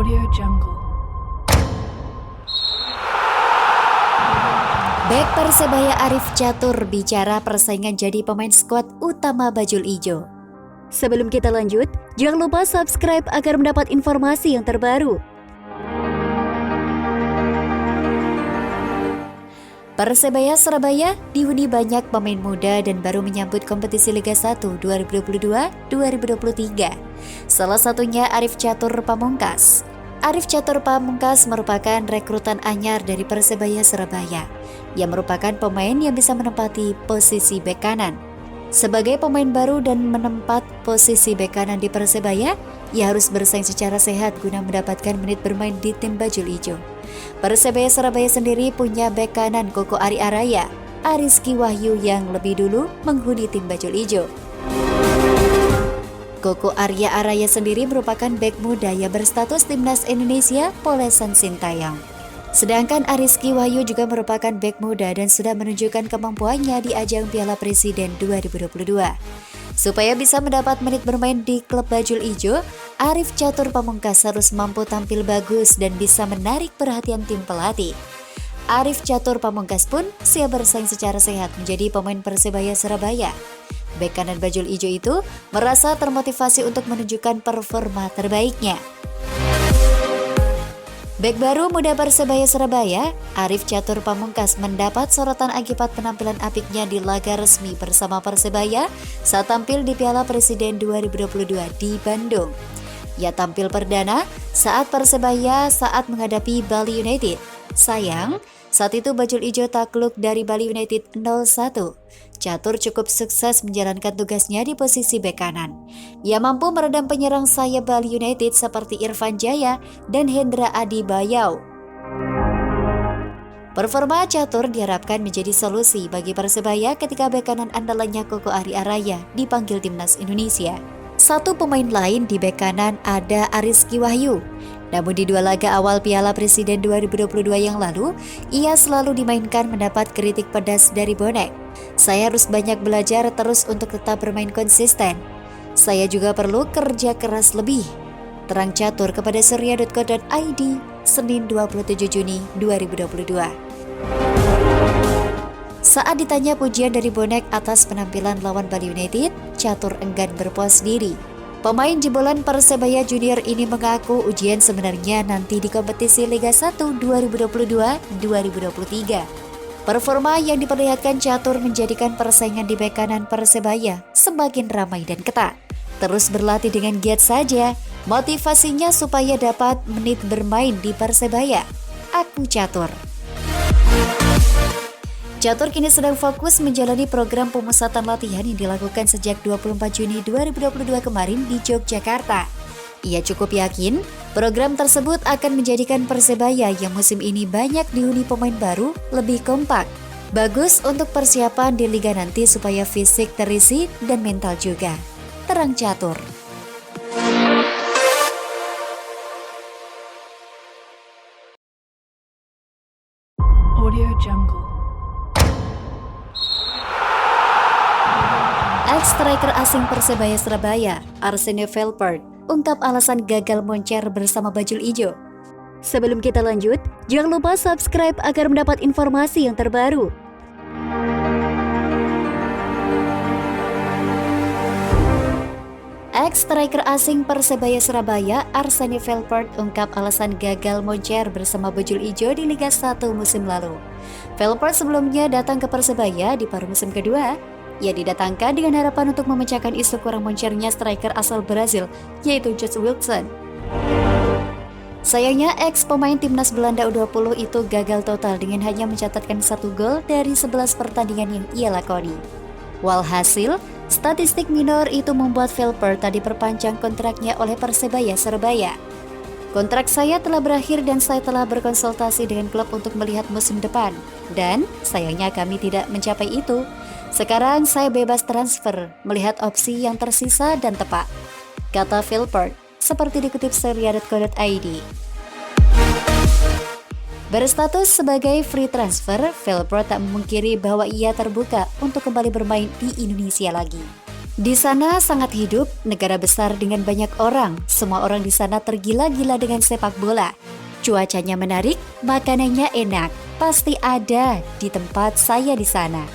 Audio Jungle. Bek Persebaya Arif Catur bicara persaingan jadi pemain skuad utama Bajul Ijo. Sebelum kita lanjut, jangan lupa subscribe agar mendapat informasi yang terbaru. Persebaya Surabaya dihuni banyak pemain muda dan baru menyambut kompetisi Liga 1 2022-2023. Salah satunya Arif Catur Pamungkas. Arif Catur Pamungkas merupakan rekrutan anyar dari Persebaya Surabaya. Ia merupakan pemain yang bisa menempati posisi bek kanan. Sebagai pemain baru dan menempat posisi bek kanan di Persebaya, ia harus bersaing secara sehat guna mendapatkan menit bermain di tim Bajul Ijo. Persebaya Surabaya sendiri punya bek kanan Koko Ari Araya, Ariski Wahyu yang lebih dulu menghuni tim Bajul Ijo. Koko Arya Araya sendiri merupakan bek muda yang berstatus timnas Indonesia Polesan Sintayong. Sedangkan Ariski Wahyu juga merupakan bek muda dan sudah menunjukkan kemampuannya di ajang Piala Presiden 2022. Supaya bisa mendapat menit bermain di klub Bajul Ijo, Arif Catur Pamungkas harus mampu tampil bagus dan bisa menarik perhatian tim pelatih. Arif Catur Pamungkas pun siap bersaing secara sehat menjadi pemain Persebaya Surabaya. Bek kanan Bajul Ijo itu merasa termotivasi untuk menunjukkan performa terbaiknya. Bek baru muda Persebaya Surabaya, Arif Catur Pamungkas mendapat sorotan akibat penampilan apiknya di laga resmi bersama Persebaya saat tampil di Piala Presiden 2022 di Bandung. Ia tampil perdana saat Persebaya saat menghadapi Bali United. Sayang, saat itu Bajul Ijo takluk dari Bali United 0-1. Catur cukup sukses menjalankan tugasnya di posisi bek kanan. Ia mampu meredam penyerang sayap Bali United seperti Irfan Jaya dan Hendra Adi Bayau. Performa Catur diharapkan menjadi solusi bagi Persebaya ketika bek kanan andalannya Koko Ari Araya dipanggil timnas Indonesia. Satu pemain lain di bek kanan ada Ariski Wahyu. Namun di dua laga awal Piala Presiden 2022 yang lalu, ia selalu dimainkan mendapat kritik pedas dari bonek. Saya harus banyak belajar terus untuk tetap bermain konsisten. Saya juga perlu kerja keras lebih. Terang Catur kepada surya.co.id, Senin 27 Juni 2022. Saat ditanya pujian dari bonek atas penampilan lawan Bali United, Catur enggan berpuas diri. Pemain jebolan Persebaya Junior ini mengaku ujian sebenarnya nanti di kompetisi Liga 1 2022-2023. Performa yang diperlihatkan Catur menjadikan persaingan di bek kanan Persebaya semakin ramai dan ketat. Terus berlatih dengan giat saja, motivasinya supaya dapat menit bermain di Persebaya. Aku Catur. Catur kini sedang fokus menjalani program pemusatan latihan yang dilakukan sejak 24 Juni 2022 kemarin di Yogyakarta. Ia cukup yakin program tersebut akan menjadikan Persebaya yang musim ini banyak dihuni pemain baru lebih kompak. Bagus untuk persiapan di liga nanti supaya fisik terisi dan mental juga. Terang Catur. Audio Jungle. Ex-striker asing Persebaya Surabaya, Arsene Velpert, ungkap alasan gagal moncer bersama Bajul Ijo. Sebelum kita lanjut, jangan lupa subscribe agar mendapat informasi yang terbaru. Ex-striker asing Persebaya Surabaya, Arsene Velpert, ungkap alasan gagal moncer bersama Bajul Ijo di Liga 1 musim lalu. Velpert sebelumnya datang ke Persebaya di paruh musim kedua. Ia didatangkan dengan harapan untuk memecahkan isu kurang moncernya striker asal Brazil, yaitu Josh Wilson. Sayangnya, ex-pemain timnas Belanda U20 itu gagal total dengan hanya mencatatkan 1 gol dari 11 pertandingan yang ia lakoni. Walhasil, statistik minor itu membuat Velpert tadi diperpanjang kontraknya oleh Persebaya Surabaya. Kontrak saya telah berakhir dan saya telah berkonsultasi dengan klub untuk melihat musim depan. Dan sayangnya kami tidak mencapai itu. Sekarang saya bebas transfer, melihat opsi yang tersisa dan tepat, kata Velpert, seperti dikutip surya.co.id. Berstatus sebagai free transfer, Velpert tak memungkiri bahwa ia terbuka untuk kembali bermain di Indonesia lagi. Di sana sangat hidup, negara besar dengan banyak orang. Semua orang di sana tergila-gila dengan sepak bola. Cuacanya menarik, makanannya enak. Pasti ada di tempat saya di sana.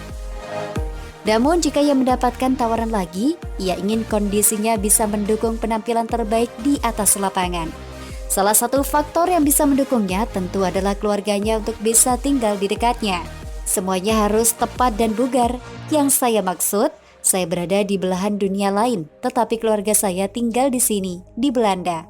Namun jika ia mendapatkan tawaran lagi, ia ingin kondisinya bisa mendukung penampilan terbaik di atas lapangan. Salah satu faktor yang bisa mendukungnya tentu adalah keluarganya untuk bisa tinggal di dekatnya. Semuanya harus tepat dan bugar. Yang saya maksud, saya berada di belahan dunia lain, tetapi keluarga saya tinggal di sini, di Belanda.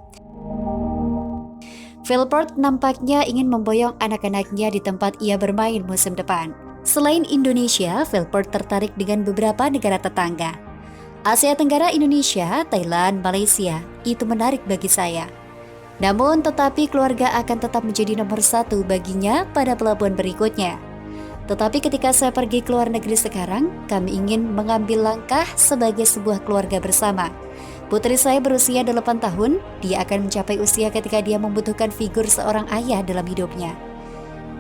Vilport nampaknya ingin memboyong anak-anaknya di tempat ia bermain musim depan. Selain Indonesia, Vilport tertarik dengan beberapa negara tetangga. Asia Tenggara, Indonesia, Thailand, Malaysia, itu menarik bagi saya. Namun tetapi keluarga akan tetap menjadi nomor satu baginya pada pelabuhan berikutnya. Tetapi ketika saya pergi ke luar negeri sekarang, kami ingin mengambil langkah sebagai sebuah keluarga bersama. Putri saya berusia 8 tahun, dia akan mencapai usia ketika dia membutuhkan figur seorang ayah dalam hidupnya.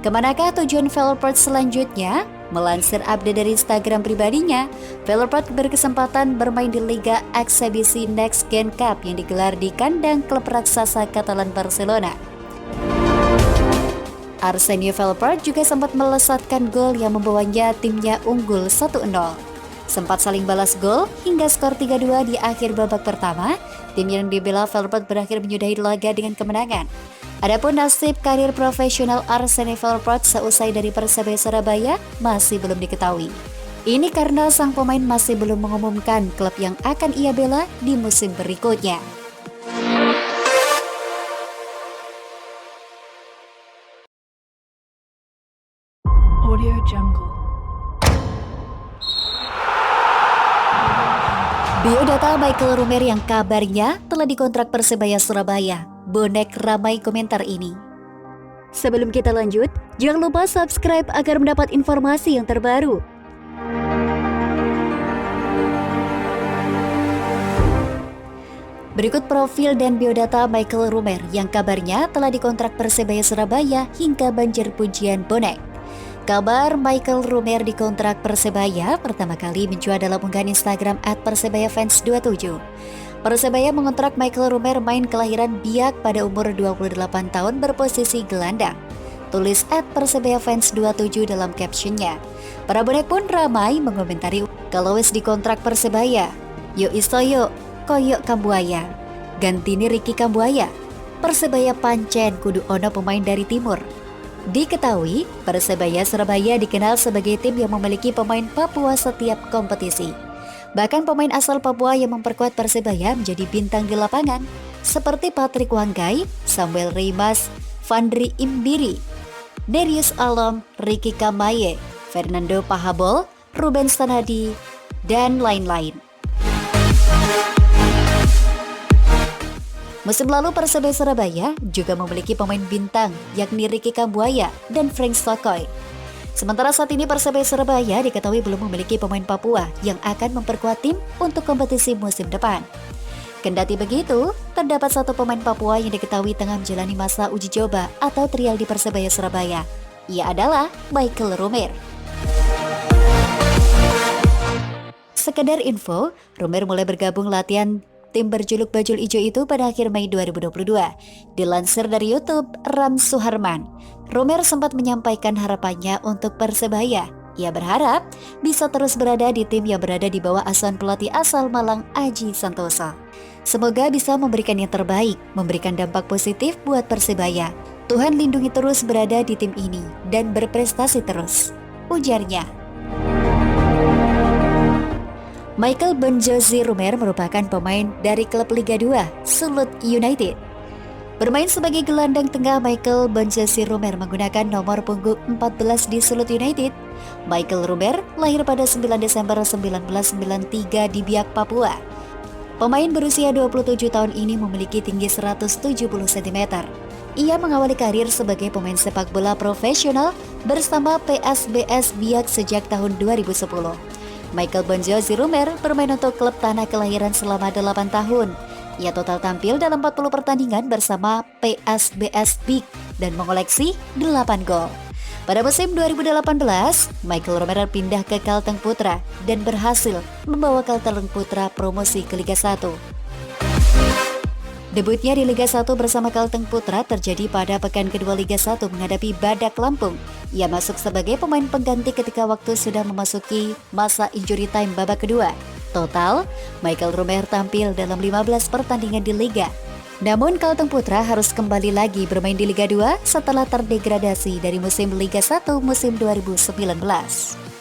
Kemanakah tujuan Vilport selanjutnya? Melansir update dari Instagram pribadinya, Vilport berkesempatan bermain di Liga Eksebisi Next Gen Cup yang digelar di kandang klub raksasa Catalan Barcelona. Arsenio Vilport juga sempat melesatkan gol yang membawanya timnya unggul 1-0. Sempat saling balas gol hingga skor 3-2 di akhir babak pertama, tim yang dibela Vilport berakhir menyudahi laga dengan kemenangan. Adapun nasib karir profesional Arsenio Vilport seusai dari Persebaya Surabaya masih belum diketahui. Ini karena sang pemain masih belum mengumumkan klub yang akan ia bela di musim berikutnya. Audio Jungle. Biodata Michael Rumer yang kabarnya telah dikontrak Persebaya Surabaya. Bonek ramai komentar ini. Sebelum kita lanjut, jangan lupa subscribe agar mendapat informasi yang terbaru. Berikut profil dan biodata Michael Rumer yang kabarnya telah dikontrak Persebaya Surabaya hingga banjir pujian bonek. Kabar Michael Rumer dikontrak Persebaya pertama kali mencuat dalam unggahan Instagram @persebayafans27. Persebaya mengontrak Michael Rumer main kelahiran Biak pada umur 28 tahun berposisi gelandang. Tulis @persebayafans27 dalam captionnya. Para bonek pun ramai mengomentari kalau wis dikontrak Persebaya. Yo istoyo, koyok Kambuaya. Gantini Ricky Kambuaya. Persebaya pancen kudu ono pemain dari timur. Diketahui, Persebaya Surabaya dikenal sebagai tim yang memiliki pemain Papua setiap kompetisi. Bahkan pemain asal Papua yang memperkuat Persebaya menjadi bintang di lapangan, seperti Patrick Wanggai, Samuel Reimas, Vandri Imbiri, Darius Alom, Ricky Kamaye, Fernando Pahabol, Ruben Sanadi, dan lain-lain. Musim lalu Persebaya Surabaya juga memiliki pemain bintang yakni Ricky Kambuaya dan Frank Sokoy. Sementara saat ini Persebaya Surabaya diketahui belum memiliki pemain Papua yang akan memperkuat tim untuk kompetisi musim depan. Kendati begitu, terdapat satu pemain Papua yang diketahui tengah menjalani masa uji coba atau trial di Persebaya Surabaya. Ia adalah Michael Rumer. Sekedar info, Rumer mulai bergabung latihan tim berjuluk Bajul Ijo itu pada akhir Mei 2022. Dilansir dari YouTube Ram Suharman, Rumer sempat menyampaikan harapannya untuk Persebaya. Ia berharap bisa terus berada di tim yang berada di bawah asuhan pelatih asal Malang Aji Santoso. Semoga bisa memberikan yang terbaik, memberikan dampak positif buat Persebaya. Tuhan lindungi terus berada di tim ini dan berprestasi terus, ujarnya. Michael Bonjozi Rumer merupakan pemain dari klub Liga 2, Sulut United. Bermain sebagai gelandang tengah, Michael Bonjozi Rumer menggunakan nomor punggung 14 di Sulut United. Michael Rumer lahir pada 9 Desember 1993 di Biak, Papua. Pemain berusia 27 tahun ini memiliki tinggi 170 cm. Ia mengawali karir sebagai pemain sepak bola profesional bersama PSBS Biak sejak tahun 2010. Michael Bonjozi Rumer bermain untuk klub tanah kelahiran selama 8 tahun. Ia total tampil dalam 40 pertandingan bersama PSBS Biak dan mengoleksi 8 gol. Pada musim 2018, Michael Romerer pindah ke Kalteng Putra dan berhasil membawa Kalteng Putra promosi ke Liga 1. Debutnya di Liga 1 bersama Kalteng Putra terjadi pada pekan kedua Liga 1 menghadapi Badak Lampung. Ia masuk sebagai pemain pengganti ketika waktu sudah memasuki masa injury time babak kedua. Total, Michael Romerer tampil dalam 15 pertandingan di Liga. Namun Kalteng Putra harus kembali lagi bermain di Liga 2 setelah terdegradasi dari musim Liga 1 musim 2019.